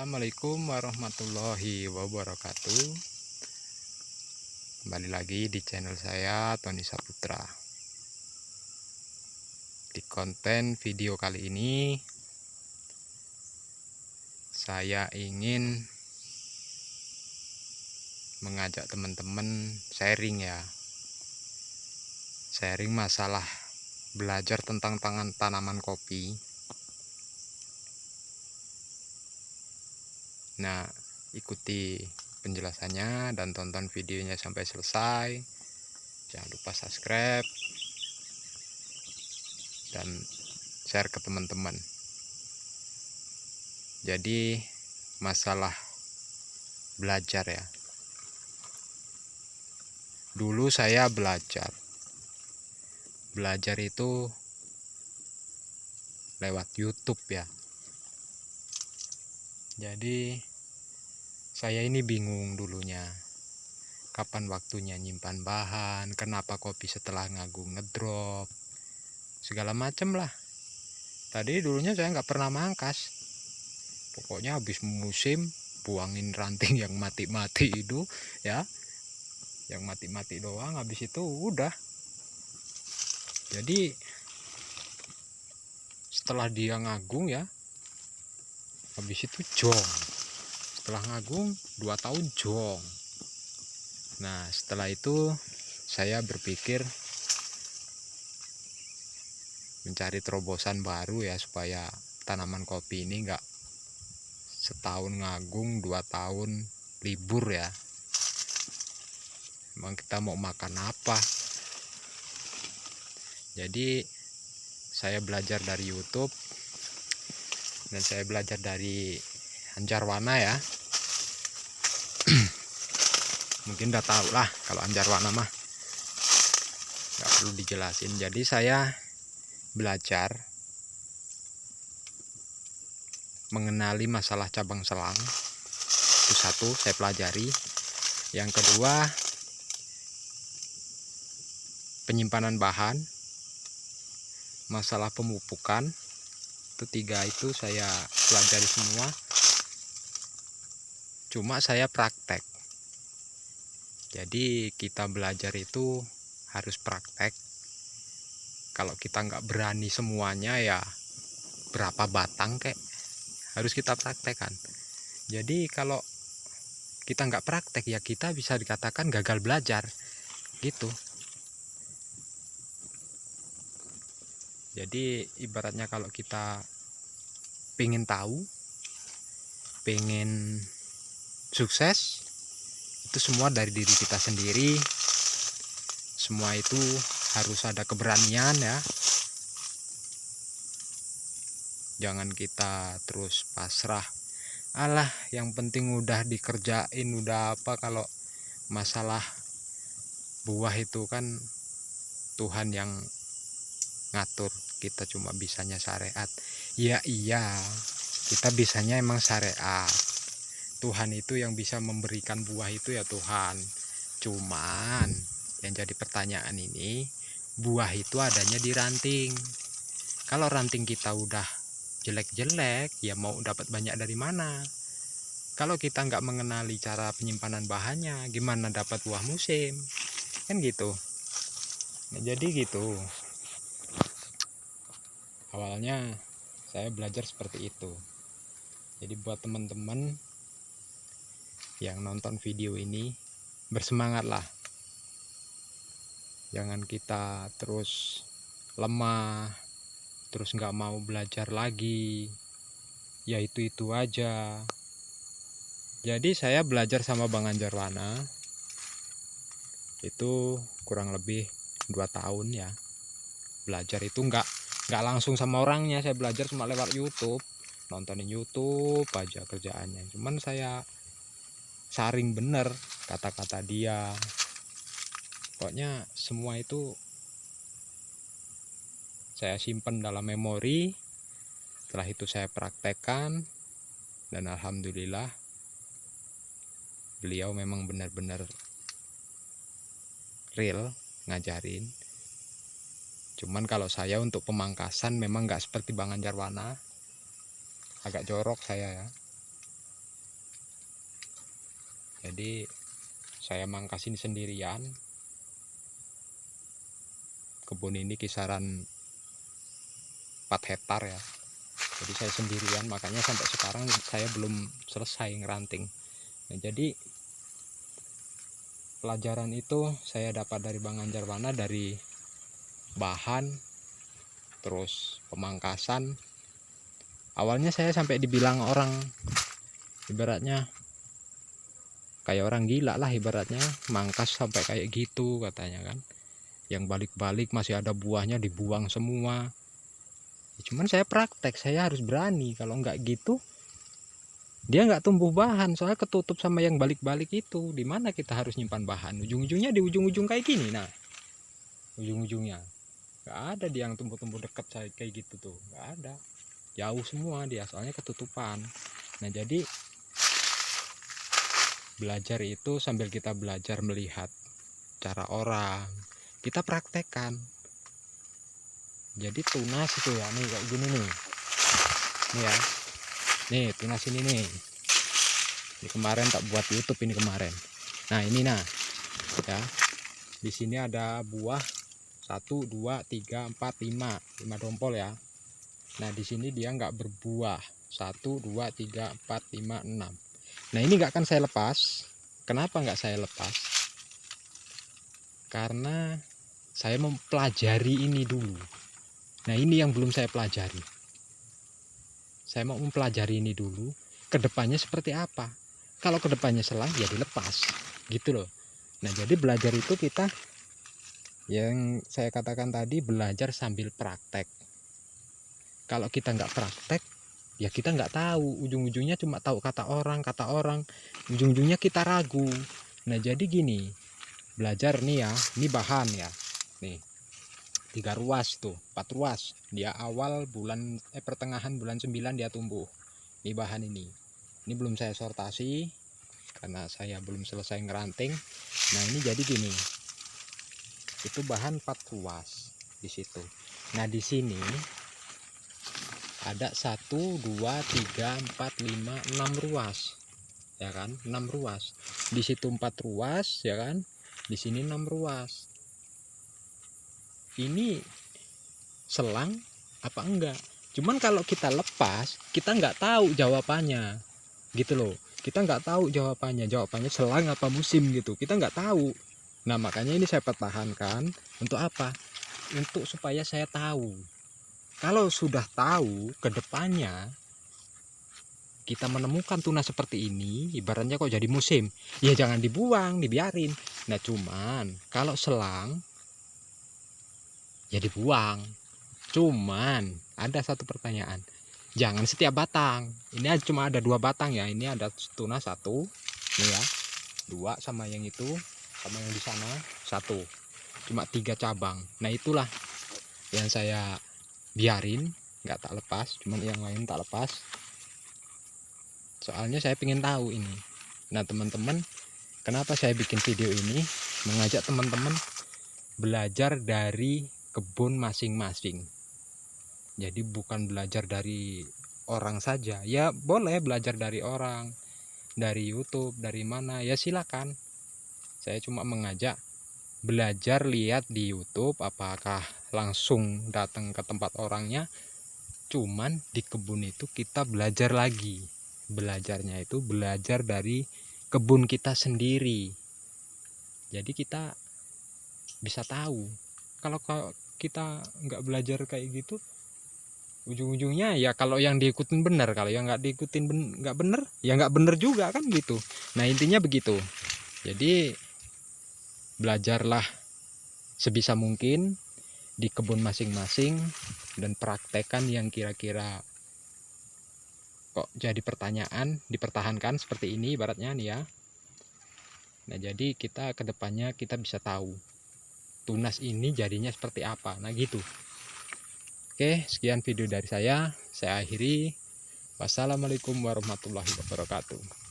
Assalamualaikum warahmatullahi wabarakatuh. Kembali lagi di channel saya, Tony Saputra. Di konten video kali ini saya ingin mengajak teman-teman sharing masalah belajar tentang tanaman kopi. Nah, ikuti penjelasannya dan tonton videonya sampai selesai. Jangan lupa subscribe dan share ke teman-teman. Jadi masalah belajar ya. Dulu saya belajar itu lewat YouTube ya. Jadi saya ini bingung dulunya, kapan waktunya nyimpan bahan, kenapa kopi setelah ngagung ngedrop, segala macem lah. Tadi dulunya saya nggak pernah mangkas, pokoknya habis musim buangin ranting yang mati-mati itu ya, yang mati-mati doang, habis itu udah. Jadi setelah dia ngagung ya, habis itu jong. Setelah ngagung 2 tahun jong. Nah setelah itu saya berpikir mencari terobosan baru ya, supaya tanaman kopi ini enggak setahun ngagung 2 tahun libur ya. Emang kita mau makan apa? Jadi saya belajar dari YouTube dan saya belajar dari Anjarwana ya. Mungkin udah tahu lah kalau Anjarwana mah, nggak perlu dijelasin. Jadi saya belajar mengenali masalah cabang selang, itu satu saya pelajari. Yang kedua, penyimpanan bahan, masalah pemupukan, itu 3 itu saya pelajari semua. Cuma saya praktek. Jadi kita belajar itu harus praktek. Kalau kita nggak berani semuanya ya, berapa batang kek, harus kita praktekkan. Jadi kalau kita nggak praktek ya, kita bisa dikatakan gagal belajar gitu. Jadi ibaratnya kalau kita pengen tahu, pengen sukses, itu semua dari diri kita sendiri. Semua itu harus ada keberanian ya. Jangan kita terus pasrah, alah yang penting udah dikerjain, udah apa. Kalau masalah buah itu kan Tuhan yang ngatur, kita cuma bisanya syariat. Ya iya, kita bisanya emang syariat. Tuhan itu yang bisa memberikan buah itu ya Tuhan. Cuman yang jadi pertanyaan ini, buah itu adanya di ranting. Kalau ranting kita udah jelek-jelek ya, mau dapat banyak dari mana? Kalau kita nggak mengenali cara penyimpanan bahannya, gimana dapat buah musim? Kan gitu. Nah, jadi gitu. Awalnya saya belajar seperti itu. Jadi buat teman-teman yang nonton video ini, bersemangatlah. Jangan kita terus lemah, terus nggak mau belajar lagi, ya itu aja. Jadi saya belajar sama Bang Anjarwana itu kurang lebih 2 tahun ya. Belajar itu nggak langsung sama orangnya, saya belajar cuma lewat YouTube, nontonin YouTube aja kerjaannya. Cuman saya saring bener kata-kata dia, pokoknya semua itu saya simpan dalam memori. Setelah itu saya praktekkan dan alhamdulillah beliau memang benar-benar real ngajarin. Cuman kalau saya untuk pemangkasan memang nggak seperti Bang Anjarwana, agak jorok saya ya. Jadi saya mangkasin sendirian. Kebun ini kisaran 4 hektar ya. Jadi saya sendirian, makanya sampai sekarang saya belum selesai ngeranting. Nah, jadi pelajaran itu saya dapat dari Bang Anjarwana, dari bahan, terus pemangkasan. Awalnya saya sampai dibilang orang, ibaratnya kayak orang gila lah, ibaratnya mangkas sampai kayak gitu katanya kan. Yang balik-balik masih ada buahnya dibuang semua. Cuman saya praktek, saya harus berani. Kalau nggak gitu dia nggak tumbuh bahan, soalnya ketutup sama yang balik-balik itu. Dimana kita harus nyimpan bahan? Ujung-ujungnya di ujung-ujung kayak gini. Nah, ujung-ujungnya nggak ada dia yang tumbuh-tumbuh dekat kayak gitu tuh, nggak ada, jauh semua dia, soalnya ketutupan. Nah, jadi belajar itu sambil kita belajar melihat cara orang, kita praktekkan. Jadi tunas itu ya, nih kayak gini nih ya, nih tunas ini nih. Ini kemarin tak buat YouTube ini kemarin. Nah, ini nah ya, di sini ada buah 1 2 3 4 5 dompol ya. Nah, di sini dia nggak berbuah 1 2 3 4 5 6. Nah, ini nggak akan saya lepas. Kenapa nggak saya lepas? Karena saya mempelajari ini dulu. Nah, ini yang belum saya pelajari. Saya mau mempelajari ini dulu, kedepannya seperti apa. Kalau kedepannya selang ya dilepas, gitu loh. Nah, jadi belajar itu kita, yang saya katakan tadi, belajar sambil praktek. Kalau kita nggak praktek, ya kita nggak tahu. Ujung-ujungnya cuma tahu kata orang, ujung-ujungnya kita ragu. Nah, jadi gini, belajar nih ya, ini bahan ya, nih 3 ruas tuh, 4 ruas. Dia awal bulan pertengahan bulan 9 dia tumbuh. Ini bahan ini. Ini belum saya sortasi karena saya belum selesai ngeranting. Nah, ini jadi gini. Itu bahan 4 ruas di situ. Nah, di sini ada 1 2 3 4 5 6 ruas. Ya kan? 6 ruas. Di situ 4 ruas, ya kan? Di sini 6 ruas. Ini selang apa enggak? Cuman kalau kita lepas, kita nggak tahu jawabannya, gitu loh. Kita nggak tahu jawabannya selang apa musim gitu, kita nggak tahu. Nah, makanya ini saya pertahankan. Untuk apa? Untuk supaya saya tahu. Kalau sudah tahu kedepannya kita menemukan tunas seperti ini, ibaratnya kok jadi musim, ya jangan dibuang, dibiarin. Nah, cuman kalau selang ya dibuang. Cuman ada satu pertanyaan, jangan setiap batang. Ini cuma ada 2 batang ya, ini ada tunas 1 nih ya, 2 sama yang itu, sama yang di sana 1, cuma 3 cabang. Nah, itulah yang saya biarin, nggak tak lepas, cuman yang lain tak lepas, soalnya saya pengen tahu ini. Nah, teman-teman, kenapa saya bikin video ini, mengajak teman-teman belajar dari kebun masing-masing. Jadi bukan belajar dari orang saja, ya boleh belajar dari orang, dari YouTube, dari mana ya silakan. Saya cuma mengajak belajar, lihat di YouTube, apakah langsung datang ke tempat orangnya. Cuman di kebun itu kita belajar lagi, belajarnya itu belajar dari kebun kita sendiri. Jadi kita bisa tahu. Kalau kita nggak belajar kayak gitu, ujung-ujungnya ya kalau yang diikutin benar, kalau yang nggak diikutin nggak benar, ya nggak benar juga kan gitu. Nah, intinya begitu. Jadi belajarlah sebisa mungkin di kebun masing-masing dan praktekkan yang kira-kira kok jadi pertanyaan, dipertahankan seperti ini ibaratnya nih ya. Nah, jadi kita kedepannya kita bisa tahu tunas ini jadinya seperti apa. Nah, gitu. Oke, sekian video dari saya akhiri. Wassalamualaikum warahmatullahi wabarakatuh.